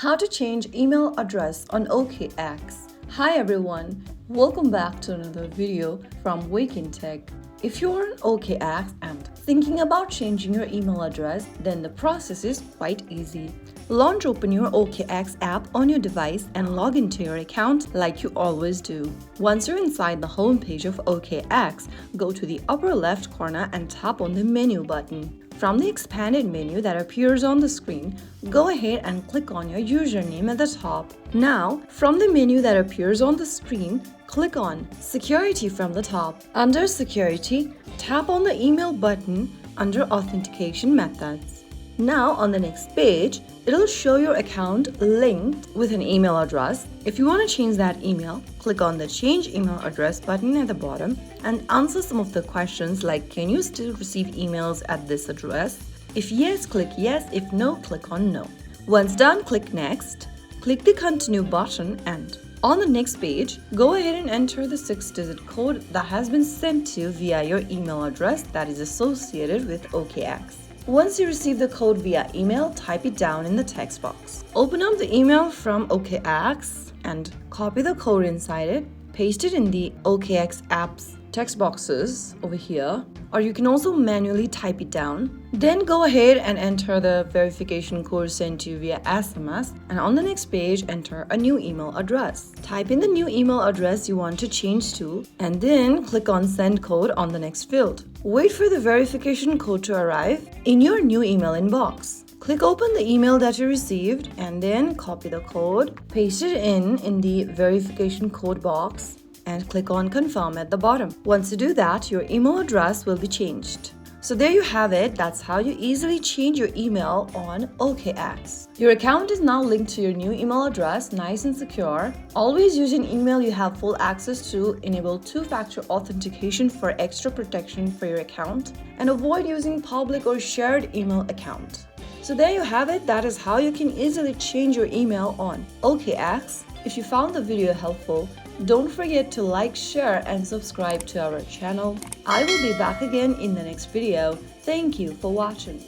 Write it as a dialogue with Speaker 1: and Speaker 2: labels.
Speaker 1: How to change email address on OKX. Hi everyone, welcome back to another video from Wake&Tech. If you are on OKX and thinking about changing your email address, then the process is quite easy. Launch open your OKX app on your device and log into your account like you always do. Once you're inside the home page of OKX, go to the upper left corner and tap on the menu button. From the expanded menu that appears on the screen, go ahead and click on your username at the top. Now, from the menu that appears on the screen, click on Security from the top. Under Security, tap on the email button under Authentication Methods. Now, on the next page, it'll show your account linked with an email address. If you want to change that email, click on the Change Email Address button at the bottom and answer some of the questions like, can you still receive emails at this address? If yes, click yes. If no, click on no. Once done, click Next. Click the Continue button and on the next page, go ahead and enter the 6-digit code that has been sent to you via your email address that is associated with OKX. Once you receive the code via email, type it down in the text box. Open up the email from OKX and copy the code inside it. Paste it in the OKX app's text boxes over here, or you can also manually type it down. Then go ahead and enter the verification code sent to you via SMS, and on the next page, enter a new email address. Type in the new email address you want to change to, and then click on Send Code on the next field. Wait for the verification code to arrive in your new email inbox. Click open the email that you received and then copy the code, paste it in the verification code box, and click on Confirm at the bottom. Once you do that, your email address will be changed. So there you have it. That's how you easily change your email on OKX. Your account is now linked to your new email address, nice and secure. Always use an email you have full access to, enable two-factor authentication for extra protection for your account, and avoid using public or shared email account. So there you have it. That is how you can easily change your email on OKX. If you found the video helpful, don't forget to like, share, and subscribe to our channel. I will be back again in the next video. Thank you for watching.